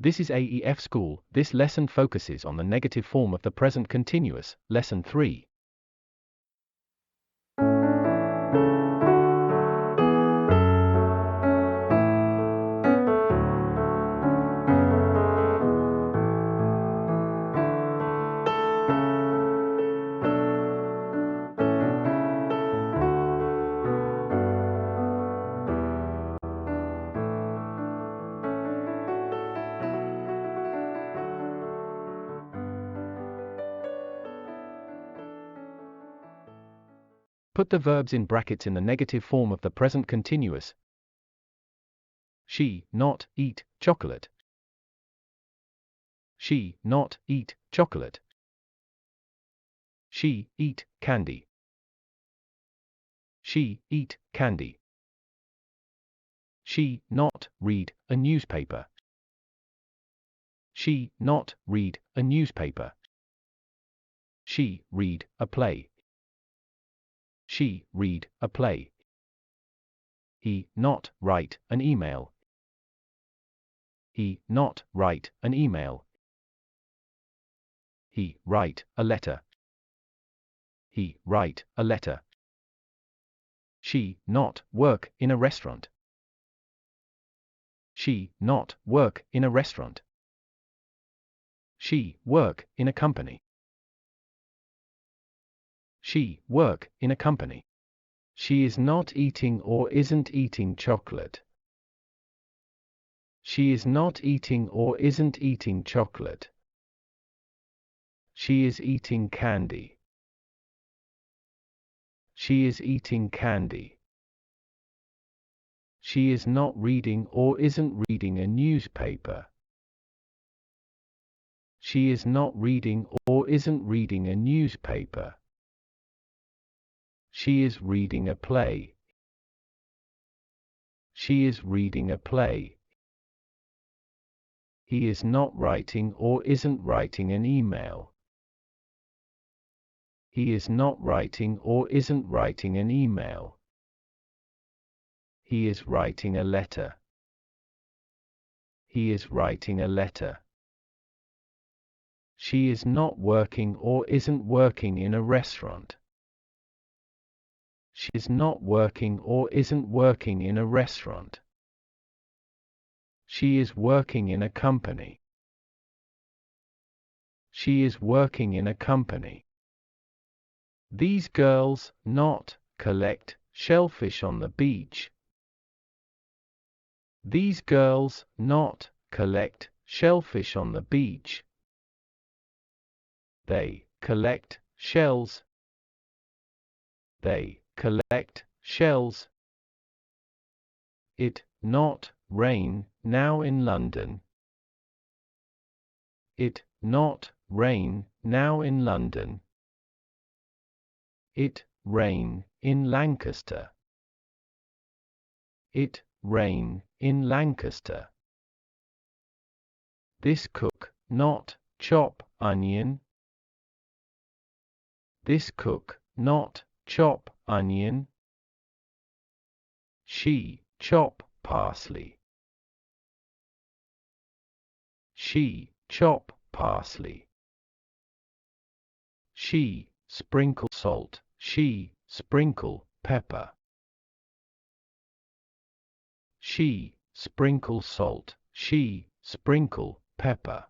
This is AEF School. This lesson focuses on the negative form of the present continuous. Lesson 3. Put the verbs in brackets in the negative form of the present continuous. She, not, eat, chocolate. She, not, eat, chocolate. She, eat, candy. She, eat, candy. She, not, read, a newspaper. She, not, read, a newspaper. She, read, a play. She, read, a play. He, not, write, an email. He, not, write, an email. He, write, a letter. He, write, a letter. She, not, work, in a restaurant. She, not, work, in a restaurant. She, work, in a company. She, work, in a company. She is not eating or isn't eating chocolate. She is not eating or isn't eating chocolate. She is eating candy. She is eating candy. She is not reading or isn't reading a newspaper. She is not reading or isn't reading a newspaper. She is reading a play. She is reading a play. He is not writing or isn't writing an email. He is not writing or isn't writing an email. He is writing a letter. He is writing a letter. She is not working or isn't working in a restaurant. She is not working or isn't working in a restaurant. She is working in a company. She is working in a company. These girls, not, collect, shellfish on the beach. These girls, not, collect, shellfish on the beach. They, collect, shells. They, collect, shells. It, not, rain, now in London. It, not, rain, now in London. It, rain, in Lancaster. It, rain, in Lancaster. This cook, not, chop, onion. This cook, not, chop, onion. She, chop, parsley. She, chop, parsley. She, sprinkle salt. She, sprinkle, pepper. She, sprinkle salt. She, sprinkle, pepper.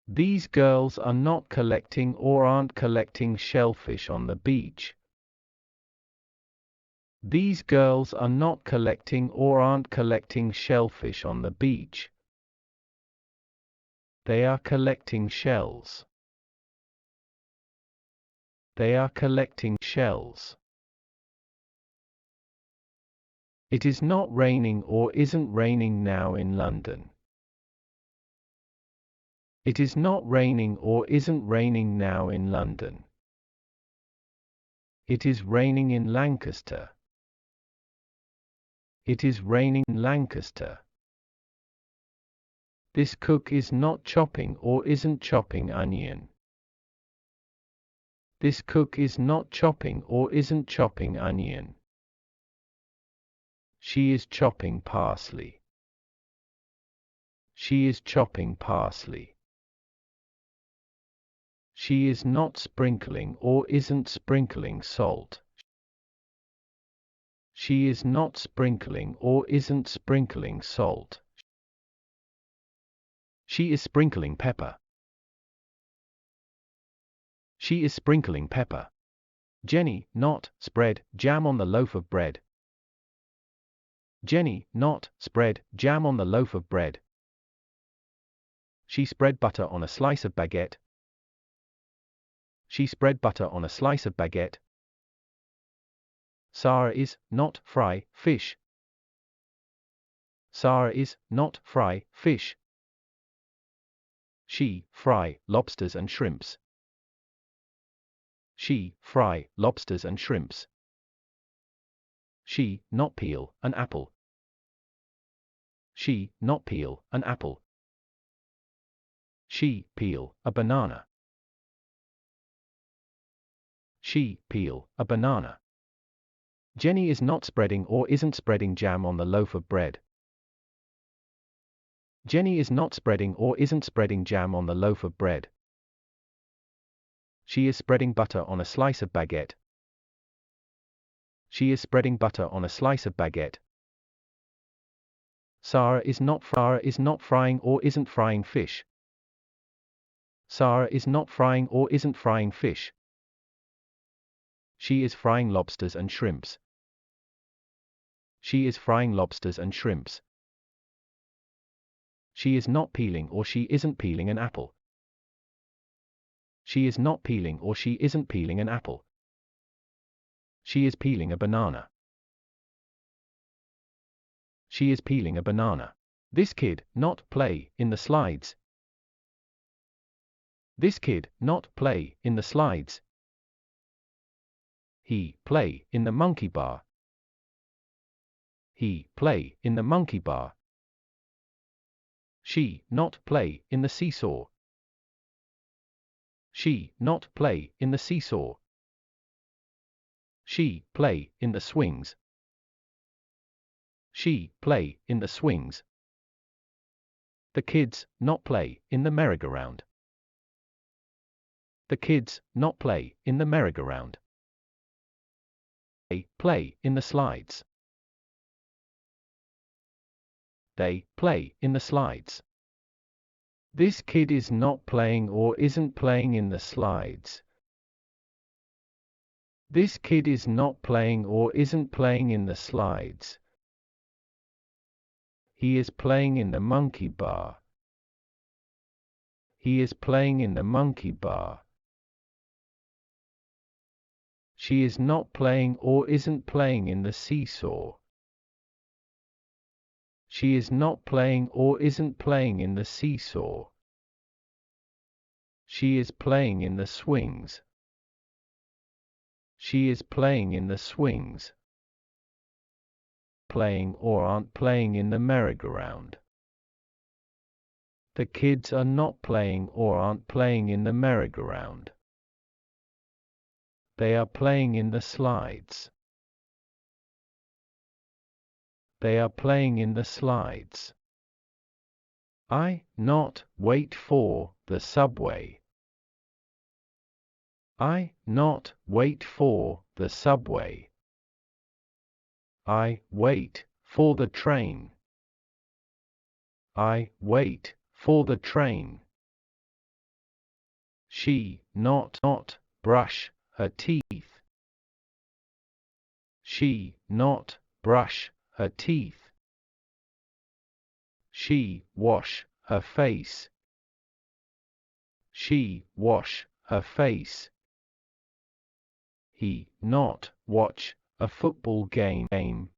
These girls are not collecting or aren't collecting shellfish on the beach. These girls are not collecting or aren't collecting shellfish on the beach. They are collecting shells. They are collecting shells. It is not raining or isn't raining now in London. It is not raining or isn't raining now in London. It is raining in Lancaster. It is raining in Lancaster. This cook is not chopping or isn't chopping onion. This cook is not chopping or isn't chopping onion. She is chopping parsley. She is chopping parsley. She is not sprinkling or isn't sprinkling salt. She is not sprinkling or isn't sprinkling salt. She is sprinkling pepper. She is sprinkling pepper. Jenny, not spread jam on the loaf of bread. Jenny, not spread jam on the loaf of bread. She spread butter on a slice of baguette. She spread butter on a slice of baguette. Sarah is not fry fish. Sarah is not fry fish. She fry lobsters and shrimps. She fry lobsters and shrimps. She not peel an apple. She not peel an apple. She peel a banana. She peel a banana. Jenny is not spreading or isn't spreading jam on the loaf of bread. Jenny is not spreading or isn't spreading jam on the loaf of bread. She is spreading butter on a slice of baguette. She is spreading butter on a slice of baguette. Sarah is not frying or isn't frying fish. Sarah is not frying or isn't frying fish. She is frying lobsters and shrimps. She is frying lobsters and shrimps. She is not peeling or she isn't peeling an apple. She is not peeling or she isn't peeling an apple. She is peeling a banana. She is peeling a banana. This kid not play in the slides. This kid not play in the slides. He play in the monkey bar. He play in the monkey bar. She not play in the seesaw. She not play in the seesaw. She play in the swings. She play in the swings. The kids not play in the merry-go-round. The kids not play in the merry-go-round. They play in the slides. They play in the slides. This kid is not playing or isn't playing in the slides. This kid is not playing or isn't playing in the slides. He is playing in the monkey bar. He is playing in the monkey bar. She is not playing or isn't playing in the seesaw. She is not playing or isn't playing in the seesaw. She is playing in the swings. She is playing in the swings. Playing or aren't playing in the merry-go-round. The kids are not playing or aren't playing in the merry-go-round. They are playing in the slides. They are playing in the slides. I not wait for the subway. I not wait for the subway. I wait for the train. I wait for the train. She not brush her teeth. She not brush her teeth. She wash her face. She wash her face. He not watch a football game.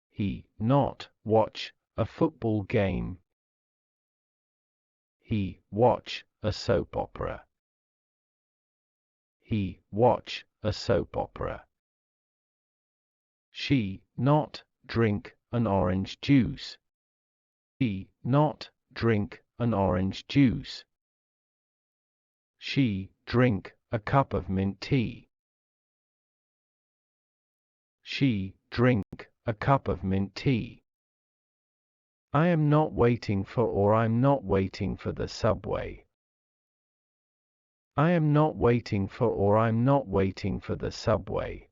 He not watch a football game. He watch a soap opera. He watch a soap opera. She not drink an orange juice. She not drink an orange juice. She drink a cup of mint tea. She drink a cup of mint tea. I am not waiting for or I'm not waiting for the subway. I am not waiting for or I'm not waiting for the subway.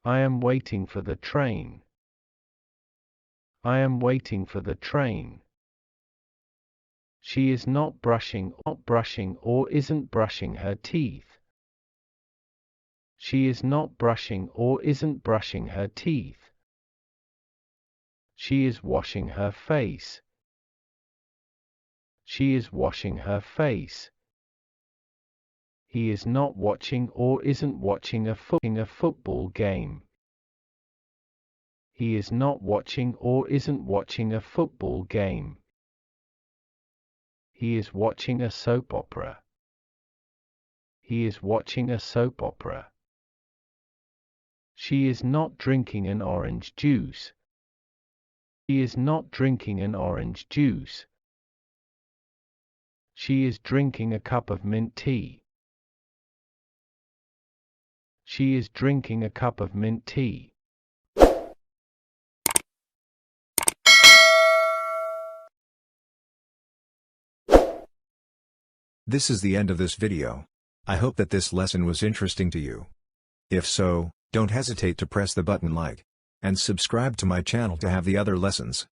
I am waiting for the train. I am waiting for the train. She is not brushing or isn't brushing her teeth. She is not brushing or isn't brushing her teeth. She is washing her face. She is washing her face. He is not watching or isn't watching a football game. He is not watching or isn't watching a football game. He is watching a soap opera. He is watching a soap opera. She is not drinking an orange juice. She is not drinking an orange juice. She is drinking a cup of mint tea. She is drinking a cup of mint tea. This is the end of this video. I hope that this lesson was interesting to you. If so, don't hesitate to press the button like and subscribe to my channel to have the other lessons.